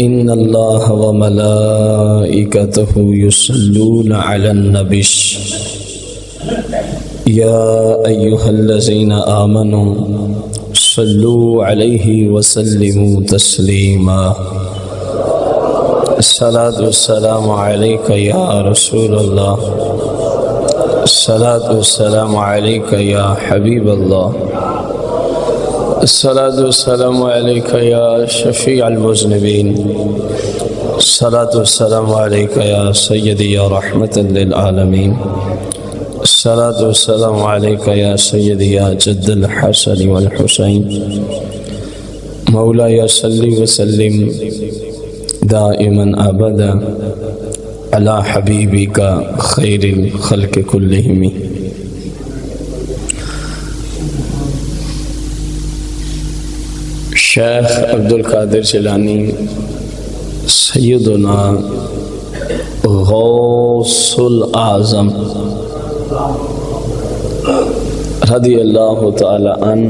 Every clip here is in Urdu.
إن الله وملائكته يصلون على النبي يا أيها الذين آمنوا صلوا عليه وسلموا تسليما الصلاة والسلام عليك يا رسول الله الصلاة والسلام عليك يا حبيب الله الصلاة والسلام عليك يا شفيع المذنبين الصلاة والسلام عليك يا سيدي يا رحمة للعالمين الصلاة والسلام عليك يا سيدي يا جد الحسن والحسين مولاي صل وسلم دائما أبدا على حبيبك خير الخلق كلهم. شیخ عبدالقادر جیلانی سیدنا غوث الاعظم رضی اللہ تعالی عنہ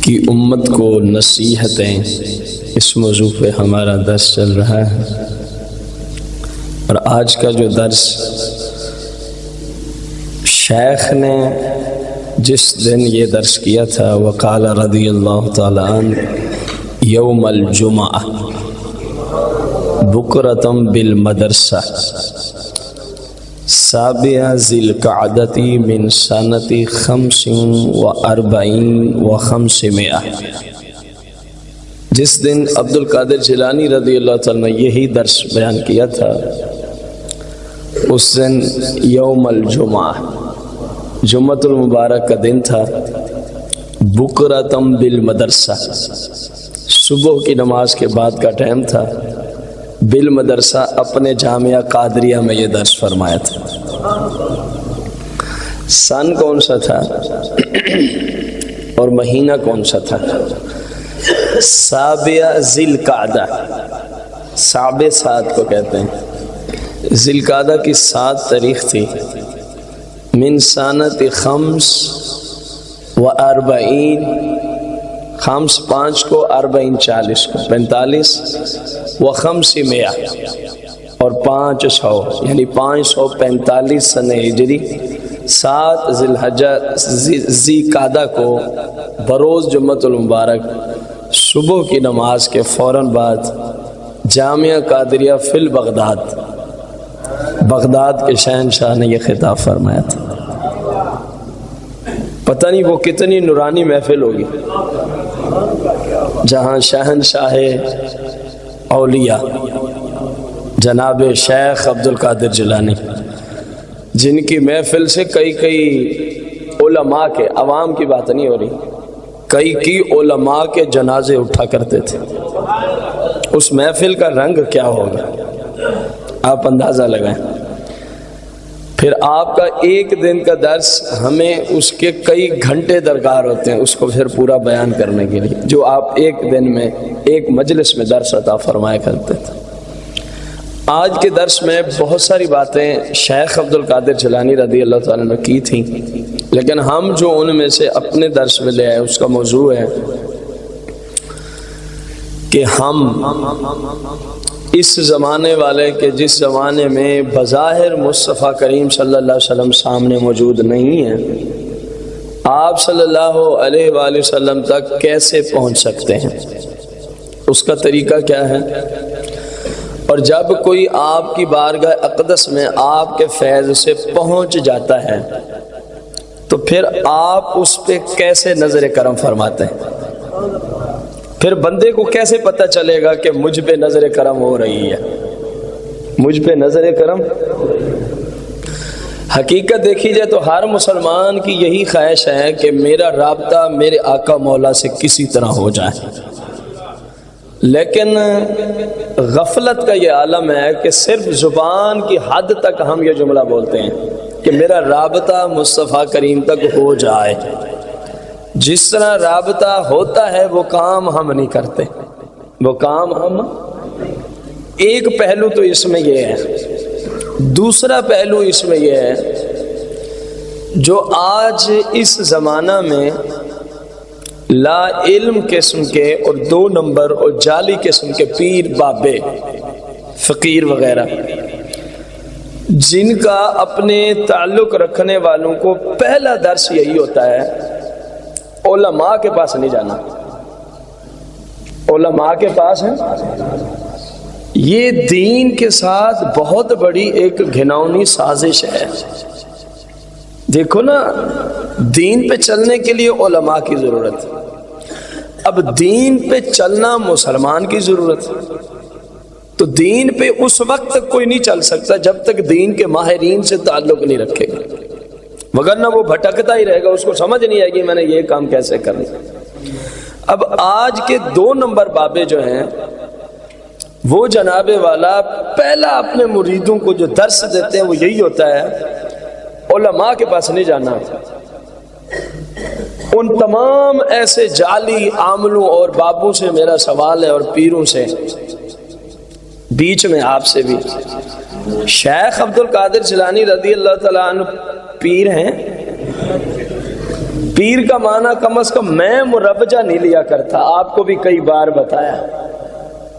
کی امت کو نصیحتیں، اس موضوع پہ ہمارا درس چل رہا ہے، اور آج کا جو درس شیخ نے جس دن یہ درس کیا تھا، وقال رضی اللہ تعالی عنہ یوم الجمعہ بکرۃ بالمدرسہ سابع ذی القعدۃ من سنۃ 45 و500، جس دن عبدالقادر جیلانی رضی اللہ تعالیٰ نے یہی درس بیان کیا تھا، اس دن یوم الجمعہ جمعۃ المبارک کا دن تھا، بکرۃ بالمدرسہ صبح کی نماز کے بعد کا ٹائم تھا، بالمدرسہ اپنے جامعہ قادریہ میں یہ درس فرمایا تھا۔ سن کون سا تھا اور مہینہ کون سا تھا؟ سابع ذی القعدہ، سابع 7 کو کہتے ہیں، ذی القعدہ کی 7 تاریخ تھی، من سنۃ 45 خمس 5 کو 40 40 کو 45 و500 اور 500 یعنی 545 سنہ ہجری 7 ذی الحجہ ذی قعدہ کو بروز جمعۃ المبارک صبح کی نماز کے فوراً بعد جامعہ قادریہ فی البغداد، بغداد کے شہنشاہ نے یہ خطاب فرمایا تھا۔ پتہ نہیں وہ کتنی نورانی محفل ہوگی جہاں شہنشاہ اولیاء جناب شیخ عبدالقادر جیلانی، جن کی محفل سے کئی علماء کے، عوام کی بات نہیں ہو رہی، کئی علماء کے جنازے اٹھا کرتے تھے، اس محفل کا رنگ کیا ہوگا آپ اندازہ لگائیں۔ پھر آپ کا ایک دن کا درس ہمیں اس کے کئی گھنٹے درکار ہوتے ہیں اس کو پھر پورا بیان کرنے کے لیے، جو آپ ایک دن میں ایک مجلس میں درس عطا فرمایا کرتے تھے۔ آج کے درس میں بہت ساری باتیں شیخ عبدالقادر جیلانی رضی اللہ تعالیٰ نے کی تھیں، لیکن ہم جو ان میں سے اپنے درس میں لے آئے اس کا موضوع ہے کہ ہم اس زمانے والے کے جس زمانے میں بظاہر مصطفیٰ کریم صلی اللہ علیہ وسلم سامنے موجود نہیں ہیں، آپ صلی اللہ علیہ وآلہ وسلم تک کیسے پہنچ سکتے ہیں، اس کا طریقہ کیا ہے، اور جب کوئی آپ کی بارگاہ اقدس میں آپ کے فیض سے پہنچ جاتا ہے تو پھر آپ اس پہ کیسے نظر کرم فرماتے ہیں، پھر بندے کو کیسے پتہ چلے گا کہ مجھ پہ نظر کرم ہو رہی ہے، مجھ پہ نظر کرم۔ حقیقت دیکھی جائے تو ہر مسلمان کی یہی خواہش ہے کہ میرا رابطہ میرے آقا مولا سے کسی طرح ہو جائے، لیکن غفلت کا یہ عالم ہے کہ صرف زبان کی حد تک ہم یہ جملہ بولتے ہیں کہ میرا رابطہ مصطفیٰ کریم تک ہو جائے، جس طرح رابطہ ہوتا ہے وہ کام ہم نہیں کرتے، وہ کام ہم ایک پہلو تو اس میں یہ ہے۔ دوسرا پہلو اس میں یہ ہے جو آج اس زمانہ میں لا علم قسم کے اور 2 نمبر اور جعلی قسم کے پیر بابے فقیر وغیرہ جن کا اپنے تعلق رکھنے والوں کو پہلا درس یہی ہوتا ہے علماء کے پاس نہیں جانا. علماء کے پاس ہے. یہ دین کے ساتھ بہت بڑی ایک گھناؤنی سازش ہے. دیکھو نا، دین پہ چلنے کے لیے علماء کی ضرورت. اب دین پہ چلنا مسلمان کی ضرورت. تو دین پہ اس وقت تک کوئی نہیں چل سکتا جب تک دین کے ماہرین سے تعلق نہیں رکھے گا، وگرنہ وہ بھٹکتا ہی رہے گا، اس کو سمجھ نہیں آئے گی میں نے یہ کام کیسے کرنا. اب آج کے 2 نمبر بابے جو ہیں وہ جناب والا پہلا اپنے مریدوں کو جو درس دیتے ہیں وہ یہی ہوتا ہے علماء کے پاس نہیں جانا. ان تمام ایسے جعلی عاملوں اور بابوں سے میرا سوال ہے اور پیروں سے، بیچ میں آپ سے بھی. شیخ عبد القادر جیلانی رضی اللہ تعالیٰ عنہ پیر ہیں. پیر کا معنی کم از کم میں مروجہ نہیں لیا کرتا، آپ کو بھی کئی بار بتایا.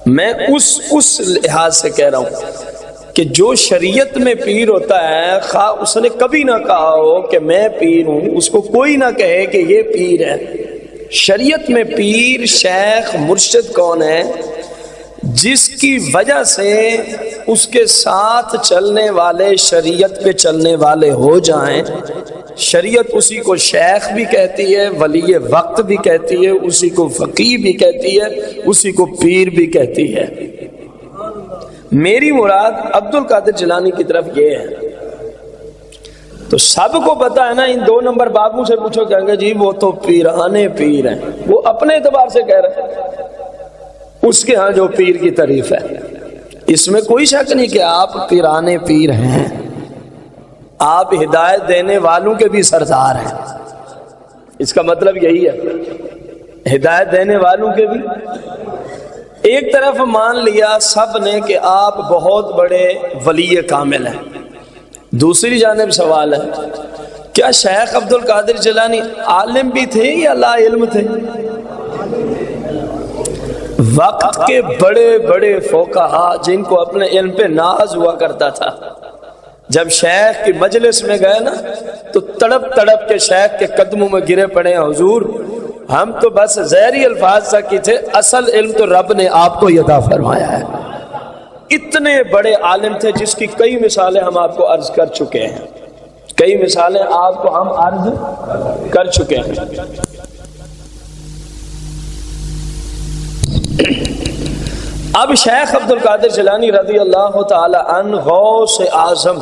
میں اس لحاظ سے کہہ رہا ہوں کہ جو شریعت میں پیر ہوتا ہے، خواہ اس نے کبھی نہ کہا ہو کہ میں پیر ہوں، اس کو کوئی نہ کہے کہ یہ پیر ہے. شریعت میں پیر، شیخ، مرشد کون ہے؟ جس کی وجہ سے اس کے ساتھ چلنے والے شریعت پہ چلنے والے ہو جائیں. شریعت اسی کو شیخ بھی کہتی ہے، ولی وقت بھی کہتی ہے، اسی کو فقیہ بھی کہتی ہے، اسی کو پیر بھی کہتی ہے. میری مراد عبد القادر جیلانی کی طرف یہ ہے. تو سب کو پتا ہے نا، ان 2 نمبر بابوں سے پوچھو، کہیں گے جی وہ تو پیرانے پیر ہیں. وہ اپنے اعتبار سے کہہ رہے ہیں، اس کے ہاں جو پیر کی تعریف ہے. اس میں کوئی شک نہیں کہ آپ پیرانے پیر ہیں، آپ ہدایت دینے والوں کے بھی سردار ہیں. اس کا مطلب یہی ہے، ہدایت دینے والوں کے بھی. ایک طرف مان لیا سب نے کہ آپ بہت بڑے ولی کامل ہیں. دوسری جانب سوال ہے، کیا شیخ عبد القادر جیلانی عالم بھی تھے یا لا علم تھے؟ وقت کے بڑے بڑے فقہا جن کو اپنے علم پہ ناز ہوا کرتا تھا، جب شیخ کی مجلس میں گئے نا تو تڑپ تڑپ کے شیخ کے قدموں میں گرے پڑے، حضور ہم تو بس ظاہری الفاظ سے کی تھے، اصل علم تو رب نے آپ کو عطا فرمایا ہے. اتنے بڑے عالم تھے جس کی کئی مثالیں ہم آپ کو عرض کر چکے ہیں. کئی مثالیں آپ کو ہم عرض کر چکے ہیں. اب شیخ عبد القادر جیلانی رضی اللہ تعالی عنہ غوث اعظم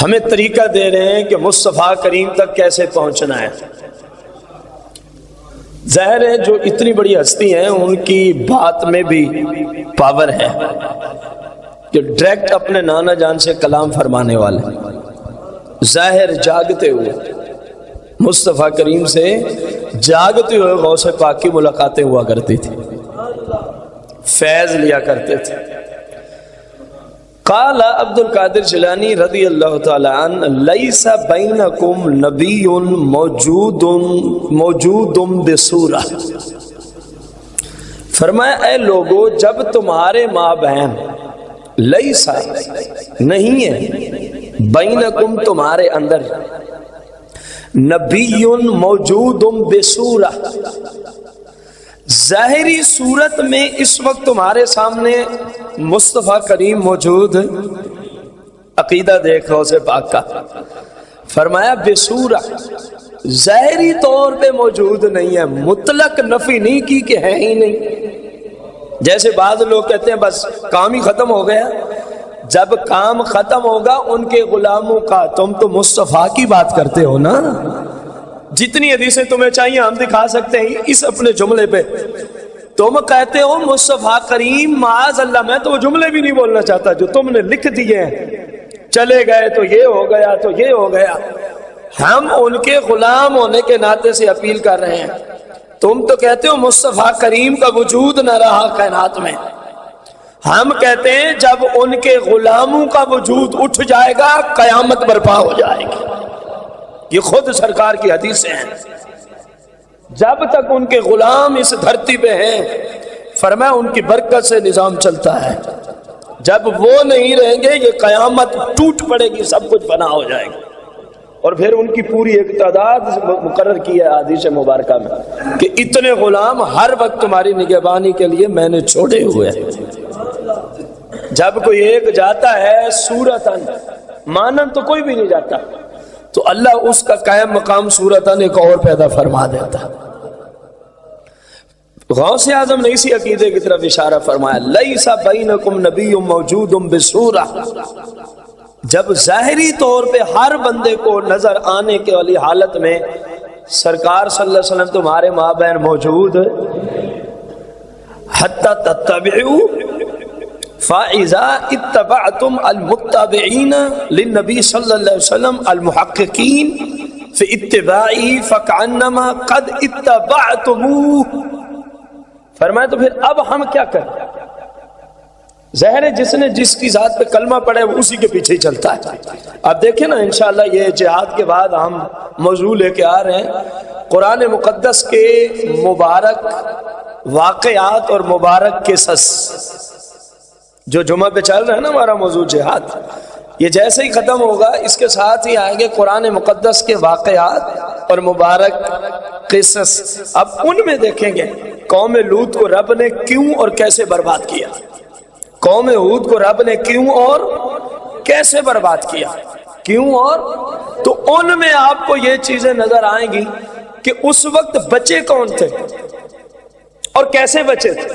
ہمیں طریقہ دے رہے ہیں کہ مصطفیٰ کریم تک کیسے پہنچنا ہے. ظاہر ہے جو اتنی بڑی ہستی ہیں ان کی بات میں بھی پاور ہے، جو ڈائریکٹ اپنے نانا جان سے کلام فرمانے والے. ظاہر جاگتے ہوئے مصطفیٰ کریم سے جاگتے ہوئے غوث پاک کی ملاقاتیں ہوا کرتی تھی، فیض لیا کرتے تھے. قال عبد القادر جیلانی رضی اللہ تعالی عنہ لیس بینکم نبی موجود بصورہ. فرمایا اے لوگو، جب تمہارے ماں بہن، لیسا نہیں ہے، بینکم تمہارے اندر، نبی موجود بصورہ ظاہری صورت میں اس وقت تمہارے سامنے مصطفیٰ کریم موجود، عقیدہ دیکھ رہو سے پاک کا. فرمایا بصورہ ظاہری طور پہ موجود نہیں ہے، مطلق نفی نہیں کی کہ ہے ہی نہیں. جیسے بعض لوگ کہتے ہیں بس کام ہی ختم ہو گیا. جب کام ختم ہوگا ان کے غلاموں کا، تم تو مصطفیٰ کی بات کرتے ہو نا. جتنی حدیثیں تمہیں چاہیے ہم دکھا سکتے ہیں اس اپنے جملے پہ. تم کہتے ہو مصطفیٰ کریم، معاذ اللہ میں تو وہ جملے بھی نہیں بولنا چاہتا جو تم نے لکھ دیے ہیں، چلے گئے تو یہ ہو گیا تو یہ ہو گیا. ہم ان کے غلام ہونے کے ناطے سے اپیل کر رہے ہیں. تم تو کہتے ہو مصطفیٰ کریم کا وجود نہ رہا کائنات میں. ہم کہتے ہیں جب ان کے غلاموں کا وجود اٹھ جائے گا قیامت برپا ہو جائے گی. یہ خود سرکار کی حدیثیں ہیں. جب تک ان کے غلام اس دھرتی پہ ہیں فرمایا ان کی برکت سے نظام چلتا ہے، جب وہ نہیں رہیں گے یہ قیامت ٹوٹ پڑے گی، سب کچھ فنا ہو جائے گا۔ اور پھر ان کی پوری ایک تعداد مقرر کی ہے حدیث مبارکہ میں کہ اتنے غلام ہر وقت تمہاری نگہبانی کے لیے میں نے چھوڑے ہوئے ہیں۔ جب کوئی ایک جاتا ہے صورتاً، مانن تو کوئی بھی نہیں جاتا، تو اللہ اس کا قائم مقام صورتاً ایک اور پیدا فرما دیتا۔ غوث اعظم نے اسی عقیدے کی طرف اشارہ فرمایا، لیس بینکم نبی موجود بصورہ، جب ظاہری طور پہ ہر بندے کو نظر آنے کے والی حالت میں سرکار صلی اللہ علیہ وسلم تمہارے مابین موجود، حتی تتبعوا، فَإِذَا اتَّبَعْتُمْ الْمُتَّبِعِينَ لِلنَّبِي صلی اللہ علیہ وسلم الْمُحَقِّقِينَ فِي اتِّبَاعِهِ فَكَأَنَّمَا قَدْ اتَّبَعْتُمُوهُ۔ فرمایا تو پھر اب ہم کیا کریں؟ ظاہر ہے جس نے جس کی ذات پہ کلمہ پڑھے وہ اسی کے پیچھے ہی چلتا ہے۔ اب دیکھیں نا انشاءاللہ یہ جہاد کے بعد ہم موضوع لے کے آ رہے ہیں قرآن مقدس کے مبارک واقعات اور مبارک قصص، جو جمعہ پہ چل رہا ہے نا ہمارا موضوع جہاد، یہ جیسے ہی ختم ہوگا اس کے ساتھ ہی آئیں گے قرآن مقدس کے واقعات اور مبارک قصص۔ اب ان میں دیکھیں گے قوم لوط کو رب نے کیوں اور کیسے برباد کیا، قوم ہود کو رب نے کیوں اور کیسے برباد کیا، کیوں اور، تو ان میں آپ کو یہ چیزیں نظر آئیں گی کہ اس وقت بچے کون تھے اور کیسے بچے تھے۔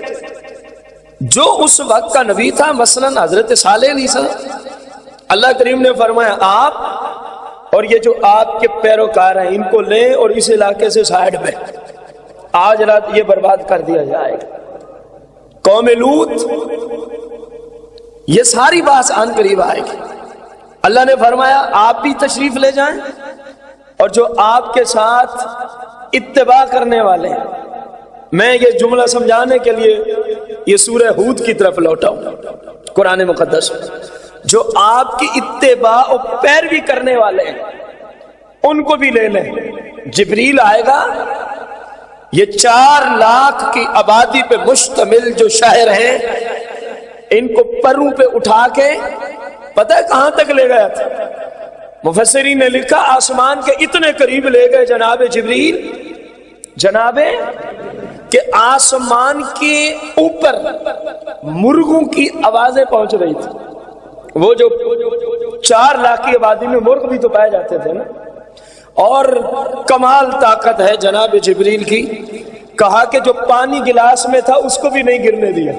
جو اس وقت کا نبی تھا مثلا حضرت صالح علیہ السلام، اللہ کریم نے فرمایا آپ اور یہ جو آپ کے پیروکار ہیں ان کو لیں اور اس علاقے سے سائڈ میں آج رات یہ برباد کر دیا جائے گا۔ قوم لوط، یہ ساری بات آن قریب آئے گی۔ اللہ نے فرمایا آپ بھی تشریف لے جائیں اور جو آپ کے ساتھ اتباع کرنے والے ہیں۔ میں یہ جملہ سمجھانے کے لیے یہ سورہ ہود کی طرف لوٹا ہوں قرآن مقدس، جو آپ کی اتباع و پیروی کرنے والے ہیں ان کو بھی لے لیں۔ جبریل آئے گا، یہ 4 لاکھ کی آبادی پہ مشتمل جو شہر ہیں ان کو پروں پہ اٹھا کے پتہ ہے کہاں تک لے گیا تھا؟ مفسرین نے لکھا آسمان کے اتنے قریب لے گئے جناب جبریل، جناب کہ آسمان کے اوپر مرغوں کی آوازیں پہنچ رہی تھی۔ وہ جو 4 لاکھ کی آبادی میں مرغ بھی تو پائے جاتے تھے نا، اور کمال طاقت ہے جناب جبریل کی، کہا کہ جو پانی گلاس میں تھا اس کو بھی نہیں گرنے دیا۔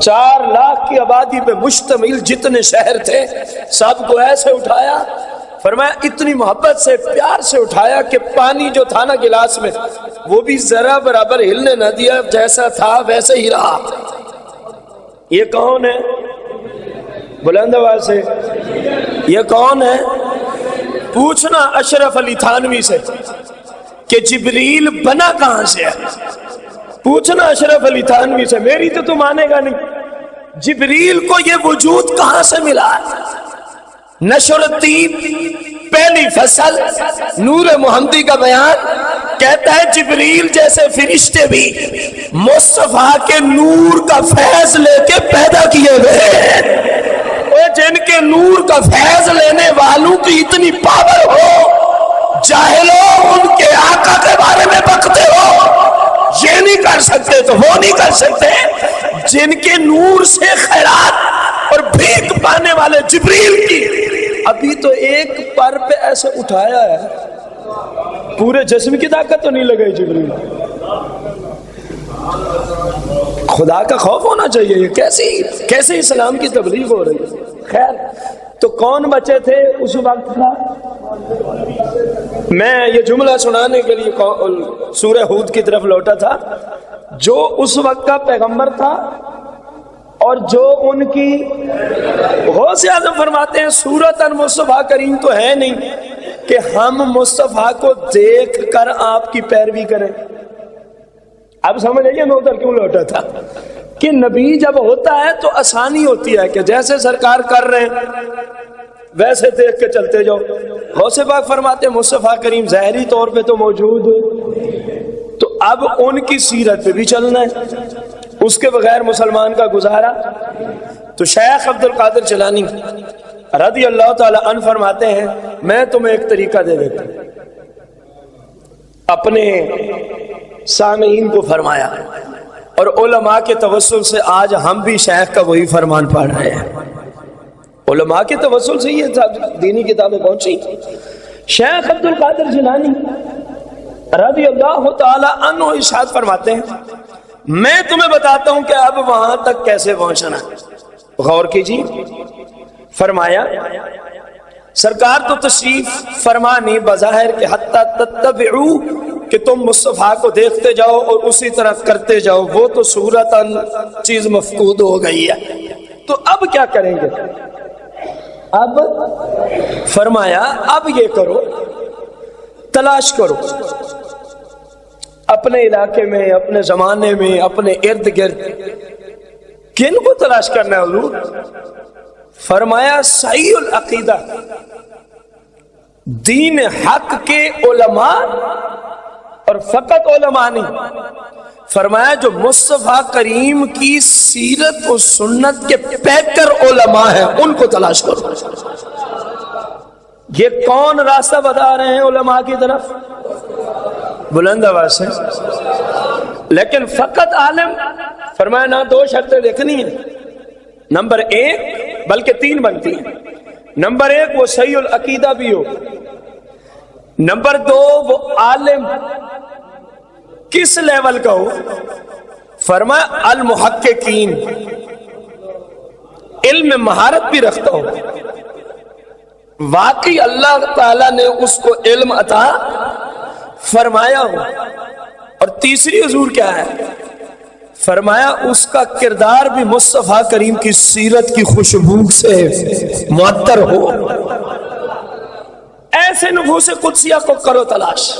4 لاکھ کی آبادی پہ مشتمل جتنے شہر تھے سب کو ایسے اٹھایا، فرمایا اتنی محبت سے پیار سے اٹھایا کہ پانی جو تھا نا گلاس میں وہ بھی ذرا برابر ہلنے نہ دیا، جیسا تھا ویسے ہی رہا۔ یہ کون ہے؟ بلند آواز سے یہ کون ہے؟ پوچھنا اشرف علی تھانوی سے کہ جبریل بنا کہاں سے ہے، پوچھنا اشرف علی تھانوی سے، میری تو تم مانے گا نہیں۔ جبریل کو یہ وجود کہاں سے ملا ہے؟ نشر الدین پہلی فصل نور محمدی کا بیان کہتا ہے جبریل جیسے فرشتے بھی مصطفیٰ کے نور کا فیض لے کے پیدا کیے گئے ہیں۔ جن کے نور کا فیض لینے والوں کی اتنی پاور ہو، جاہلوں ان کے آقا کے بارے میں بکتے ہو، یہ نہیں کر سکتے تو وہ نہیں کر سکتے۔ جن کے نور سے خیرات اور بھیک پانے والے جبریل کی ابھی تو ایک پر پہ ایسے اٹھایا ہے، پورے جسم کی طاقت تو نہیں لگائی جبریل۔ خدا کا خوف ہونا چاہیے، یہ کیسے اسلام کی تبلیغ ہو رہی ہے۔ خیر، تو کون بچے تھے اس وقت کا؟ میں یہ جملہ سنانے کے لیے سورہ ہود کی طرف لوٹا تھا، جو اس وقت کا پیغمبر تھا اور جو ان کی غوث اعظم فرماتے ہیں صورتاً مصطفیٰ کریم تو ہے نہیں کہ ہم مصطفیٰ کو دیکھ کر آپ کی پیروی کریں۔ اب سمجھ آئیے میں ادھر کیوں لوٹا تھا کہ نبی جب ہوتا ہے تو آسانی ہوتی ہے کہ جیسے سرکار کر رہے ہیں ویسے دیکھ کے چلتے جاؤ. غوث پاک فرماتے ہیں مصطفیٰ کریم ظاہری طور پہ تو موجود ہو، تو اب ان کی سیرت پہ بھی چلنا ہے، اس کے بغیر مسلمان کا گزارا. تو شیخ عبد القادر جیلانی رضی اللہ تعالی عنہ فرماتے ہیں میں تمہیں ایک طریقہ دے دیتا ہوں. اپنے سامعین کو فرمایا اور علماء کے توسل سے آج ہم بھی شیخ کا وہی فرمان پڑھ رہے ہیں. علماء کے توسل سے یہ دینی کتابیں پہنچی. شیخ عبد القادر جیلانی رضی اللہ تعالی عنہ ارشاد فرماتے ہیں میں تمہیں بتاتا ہوں کہ اب وہاں تک کیسے پہنچنا. غور کیجیے. فرمایا سرکار تو تشریف فرما نہیں بظاہر کہ حتی تتبعو کہ تم مصطفیٰ کو دیکھتے جاؤ اور اسی طرح کرتے جاؤ، وہ تو صورتاً چیز مفقود ہو گئی ہے. تو اب کیا کریں گے؟ اب فرمایا اب یہ کرو، تلاش کرو اپنے علاقے میں، اپنے زمانے میں، اپنے ارد گرد. کن کو تلاش کرنا ہے حضور؟ فرمایا صحیح العقیدہ، دین حق کے علماء، اور فقط علماء نہیں، فرمایا جو مصطفیٰ کریم کی سیرت و سنت کے پیکر علماء ہیں ان کو تلاش کرو. یہ کون راستہ بتا رہے ہیں علماء کی طرف؟ بلند آواز سے. لیکن فقط عالم، فرمایا نہ دو شرطیں دیکھنی ہیں. نمبر ایک، بلکہ تین بنتی ہیں. نمبر ایک وہ صحیح العقیدہ بھی ہو. نمبر دو وہ عالم کس لیول کا ہو؟ فرمایا المحققین، علم میں مہارت بھی رکھتا ہو، واقعی اللہ تعالیٰ نے اس کو علم عطا فرمایا ہو. اور تیسری حضور کیا ہے؟ فرمایا اس کا کردار بھی مصطفیٰ کریم کی سیرت کی خوشبو سے معطر ہو. ایسے نفوس قدسیہ کو کرو تلاش.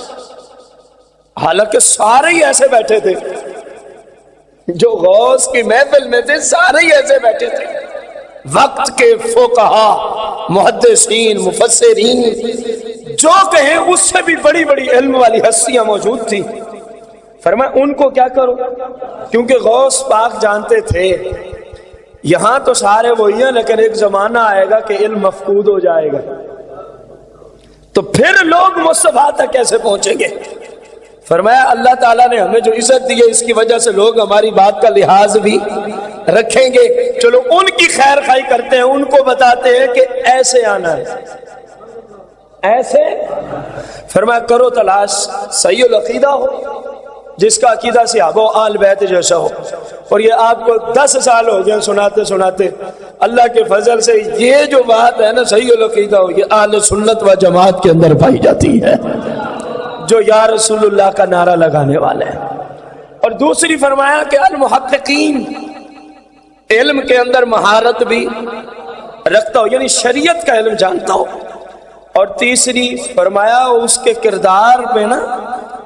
حالانکہ سارے ہی ایسے بیٹھے تھے جو غوث کی محفل میں تھے، سارے ہی ایسے بیٹھے تھے. وقت کے فقہا، محدثین، مفسرین، جو کہیں اس سے بھی بڑی بڑی علم والی ہستیاں موجود تھی. فرمایا ان کو کیا کرو، کیونکہ غوث پاک جانتے تھے یہاں تو سارے وہی ہیں، لیکن ایک زمانہ آئے گا کہ علم مفقود ہو جائے گا، تو پھر لوگ مصطفیٰ تک کیسے پہنچیں گے. فرمایا اللہ تعالیٰ نے ہمیں جو عزت دی ہے اس کی وجہ سے لوگ ہماری بات کا لحاظ بھی رکھیں گے. چلو ان کی خیر خواہی کرتے ہیں، ان کو بتاتے ہیں کہ ایسے آنا ہے، ایسے. فرمایا کرو تلاش صحیح العقیدہ ہو، جس کا عقیدہ صحابہ و آل بیت جیسا ہو. اور یہ آپ کو 10 سال ہو گئے سناتے سناتے، اللہ کے فضل سے یہ جو بات ہے نا صحیح العقیدہ ہو، یہ اہل سنت و جماعت کے اندر پائی جاتی ہے، جو یا رسول اللہ کا نعرہ لگانے والے ہیں. اور دوسری فرمایا کہ المحققین، علم کے اندر مہارت بھی رکھتا ہو، یعنی شریعت کا علم جانتا ہو. اور تیسری فرمایا اس کے کردار پہ نا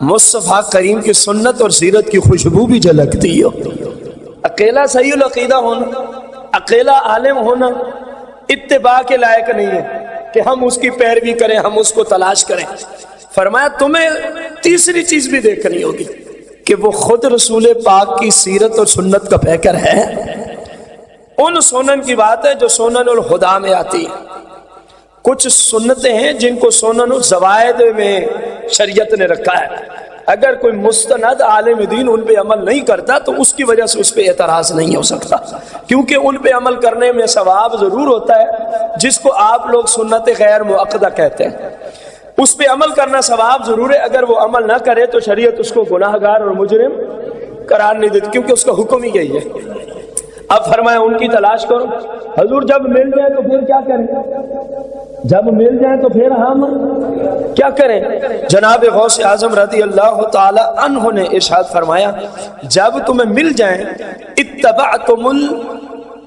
مصطفیٰ کریم کی سنت اور سیرت کی خوشبو بھی جھلکتی ہو. اکیلا صحیح العقیدہ ہونا، اکیلا عالم ہونا اتباع کے لائق نہیں ہے کہ ہم اس کی پیروی کریں، ہم اس کو تلاش کریں. فرمایا تمہیں تیسری چیز بھی دیکھنی ہوگی کہ وہ خود رسول پاک کی سیرت اور سنت کا پیکر ہے. ان سنن کی بات ہے جو سنن الہدیٰ میں آتی ہے. کچھ سنتیں ہیں جن کو سنن الزوائد میں شریعت نے رکھا ہے. اگر کوئی مستند عالم دین ان پہ عمل نہیں کرتا تو اس کی وجہ سے اس پہ اعتراض نہیں ہو سکتا، کیونکہ ان پہ عمل کرنے میں ثواب ضرور ہوتا ہے، جس کو آپ لوگ سنت غیر مؤکدہ کہتے ہیں. اس پہ عمل کرنا ثواب ضرور ہے، اگر وہ عمل نہ کرے تو شریعت اس کو گناہ گار اور مجرم قرار نہیں دیتی، کیونکہ اس کا حکم ہی یہی ہے. اب فرمایا ان کی تلاش کرو. حضور جب مل جائے تو پھر کیا کریں؟ جب مل جائیں تو پھر ہم کیا کریں؟ جناب غوث اعظم رضی اللہ تعالی عنہ نے ارشاد فرمایا جب تمہیں مل جائیں اتبعتم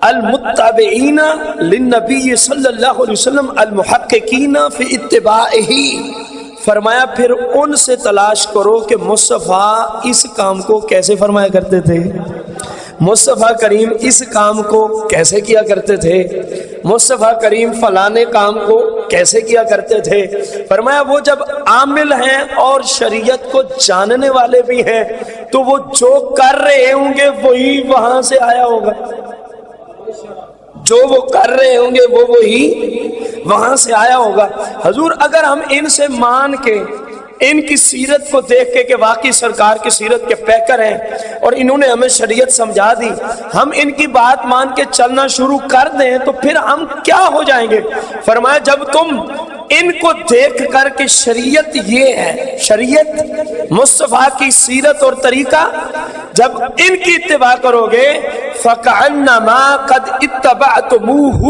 المتبعین للنبی صلی اللہ علیہ وسلم المحققین فی اتباعہ. فرمایا پھر ان سے تلاش کرو کہ مصطفیٰ اس کام کو کیسے فرمایا کرتے تھے، مصطفیٰ کریم اس کام کو کیسے کیا کرتے تھے، مصطفیٰ کریم فلانے کام کو کیسے کیا کرتے تھے؟ فرمایا وہ جب عامل ہیں اور شریعت کو جاننے والے بھی ہیں تو وہ جو کر رہے ہوں گے وہی وہاں سے آیا ہوگا، جو وہ کر رہے ہوں گے وہ وہی وہاں سے آیا ہوگا۔ حضور اگر ہم ان سے مان کے، ان کی سیرت کو دیکھ کے کہ واقعی سرکار کی سیرت کے پیکر ہیں اور انہوں نے ہمیں شریعت سمجھا دی، ہم ان کی بات مان کے چلنا شروع کر دیں تو پھر ہم کیا ہو جائیں گے؟ فرمایا جب تم ان کو دیکھ کر کے شریعت یہ ہے، شریعت مصطفیٰ کی سیرت اور طریقہ، جب ان کی اتباع کرو گے فَكَأَنَّمَا قَدْ اتَّبَعْتُمُوهُ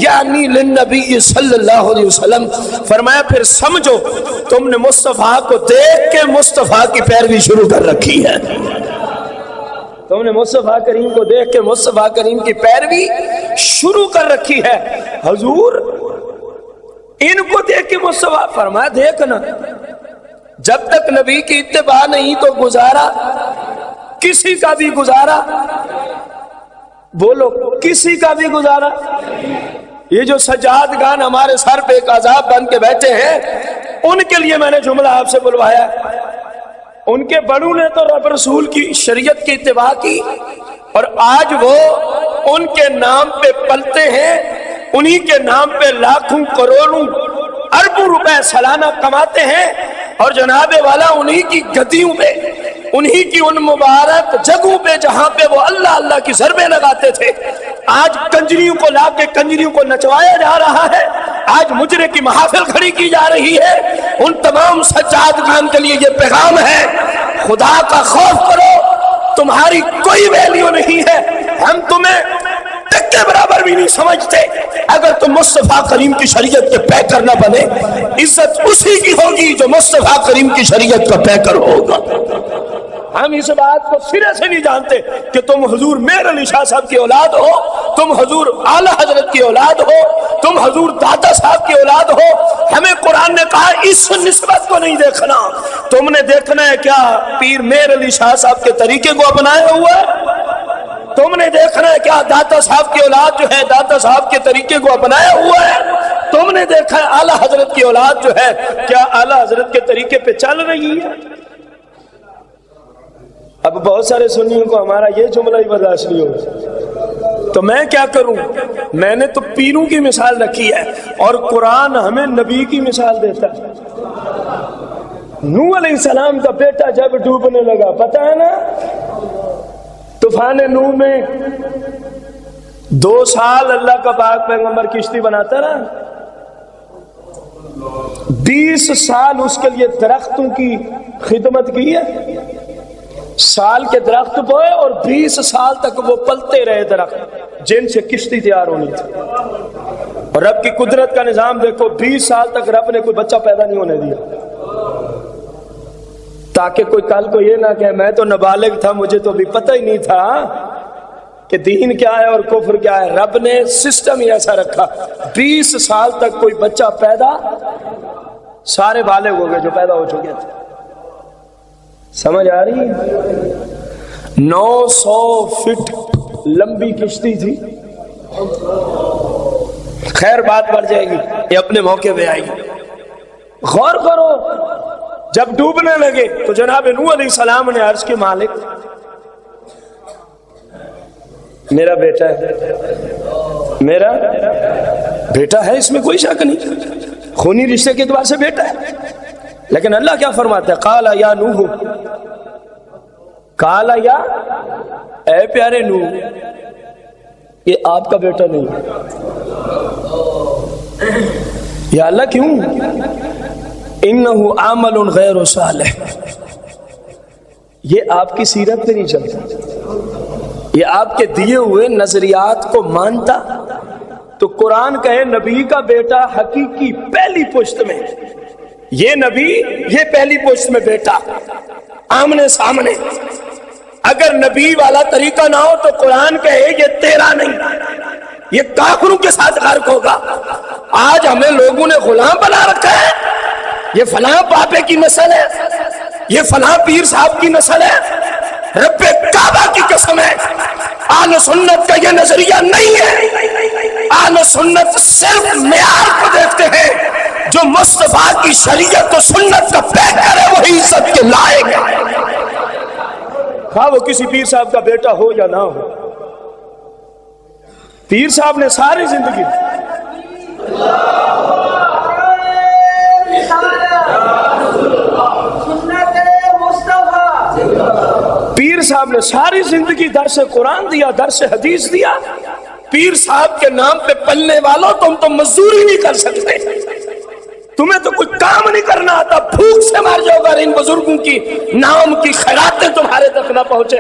یعنی للنبی صلی اللہ علیہ وسلم، فرمایا پھر سمجھو تم نے مصطفیٰ کو دیکھ کے مصطفیٰ کی پیروی شروع کر رکھی ہے، تم نے مصطفیٰ کریم کو دیکھ کے مصطفیٰ کریم کی پیروی شروع کر رکھی ہے۔ حضور ان کو دیکھ کے مصطفیٰ، فرمایا دیکھنا جب تک نبی کی اتباع نہیں تو گزارا کسی کا بھی گزارا، بولو کسی کا بھی گزارا۔ یہ جو سجادگان ہمارے سر پہ ایک عذاب بن کے بیٹھے ہیں، ان کے لیے میں نے جملہ آپ سے بلوایا۔ ان کے بڑوں نے تو رب رسول کی شریعت کی اتباع کی اور آج وہ ان کے نام پہ پلتے ہیں، انہی کے نام پہ لاکھوں کروڑوں اربوں روپے سالانہ کماتے ہیں، اور جناب والا انہی کی گدیوں پہ، انہی کی ان مبارک جگہوں پہ جہاں پہ وہ اللہ اللہ کی ضربیں لگاتے تھے، آج کنجریوں کو لا کے کنجریوں کو نچوایا جا رہا ہے، آج مجرے کی محافل کھڑی کی جا رہی ہے۔ ان تمام سجادگان کے لیے یہ پیغام ہے، خدا کا خوف کرو، تمہاری کوئی ویلیو نہیں ہے، ہم تمہیں ٹکے برابر بھی نہیں سمجھتے اگر تم مصطفیٰ کریم کی شریعت کے پیکر نہ بنے۔ عزت اسی کی ہوگی جو مصطفیٰ کریم کی شریعت کا پیکر ہوگا۔ ہم اس بات کو سرے سے نہیں جانتے کہ تم حضور میر علی شاہ صاحب کی اولاد ہو، تم حضور اعلیٰ حضرت کی اولاد ہو، تم حضور داتا صاحب کی اولاد ہو۔ ہمیں قرآن نے کہا اس نسبت کو نہیں دیکھنا، تم نے دیکھنا ہے کیا پیر میر علی شاہ صاحب کے طریقے کو اپنایا ہوا ہے، تم نے دیکھنا ہے کیا داتا صاحب کی اولاد جو ہے داتا صاحب کے طریقے کو اپنایا ہوا ہے، تم نے دیکھا ہے اعلیٰ حضرت کی اولاد جو ہے کیا اعلیٰ حضرت کے طریقے پہ چل رہی ہے۔ اب بہت سارے سنیوں کو ہمارا یہ جملہ ہی برداشت نہیں ہوگا، تو میں کیا کروں؟ میں نے تو پیروں کی مثال رکھی ہے اور قرآن ہمیں نبی کی مثال دیتا ہے۔ نوح علیہ السلام کا بیٹا جب ڈوبنے لگا، پتہ ہے نا طوفان نوح میں 2 سال اللہ کا پاک پیغمبر کشتی بناتا رہا، 20 سال اس کے لیے درختوں کی خدمت کی ہے، سال کے درخت بوئے اور 20 سال تک وہ پلتے رہے درخت جن سے کشتی تیار ہونی تھی۔ اور رب کی قدرت کا نظام دیکھو، 20 سال تک رب نے کوئی بچہ پیدا نہیں ہونے دیا تاکہ کوئی کل کو یہ نہ کہ میں تو نابالغ تھا، مجھے تو ابھی پتہ ہی نہیں تھا کہ دین کیا ہے اور کفر کیا ہے۔ رب نے سسٹم ہی ایسا رکھا، 20 سال تک کوئی بچہ پیدا، سارے بالغ ہو گئے جو پیدا ہو چکے تھے۔ سمجھ آ رہی ہے؟ 900 فٹ لمبی کشتی تھی، خیر بات بڑھ جائے گی، یہ اپنے موقع پہ آئے گی۔ غور کرو، جب ڈوبنے لگے تو جناب نوح علیہ السلام نے عرض کی مالک میرا بیٹا ہے، میرا بیٹا ہے، اس میں کوئی شک نہیں، خونی رشتے کے اعتبار سے بیٹا ہے، لیکن اللہ کیا فرماتا ہے؟ قال یا نوح، قال یا اے پیارے نوح، یہ آپ کا بیٹا نہیں یا اللہ کیوں؟ انہ عمل غیر صالح، یہ آپ کی سیرت پہ نہیں چلتا، یہ آپ کے دیے ہوئے نظریات کو مانتا۔ تو قرآن کہے نبی کا بیٹا حقیقی پہلی پشت میں، یہ نبی یہ پہلی پشت میں بیٹا آمنے سامنے، اگر نبی والا طریقہ نہ ہو تو قرآن کہے یہ تیرا نہیں، یہ کافروں کے ساتھ غرق ہوگا۔ آج ہمیں لوگوں نے غلام بنا رکھا ہے، یہ فلاں پاپے کی نسل ہے، یہ فلاں پیر صاحب کی نسل ہے، رب کعبہ کی قسم ہے اہل سنت کا یہ نظریہ نہیں ہے۔ اہل سنت صرف معیار کو دیکھتے ہیں، جو مصطفیٰ کی شریعت و سنت کا پیکر ہے وہی عزت کے لائق ہے، خواہ وہ کسی پیر صاحب کا بیٹا ہو یا نہ ہو۔ پیر صاحب نے ساری زندگی پیر صاحب نے ساری زندگی درس قرآن دیا، درس حدیث دیا۔ پیر صاحب کے نام پہ پلنے والوں تم تو مزدوری نہیں کر سکتے، تمہیں تو کچھ کام نہیں کرنا آتا، بھوک سے مر جاؤ اگر ان بزرگوں کی نام کی خیراتیں تمہارے تک نہ پہنچے۔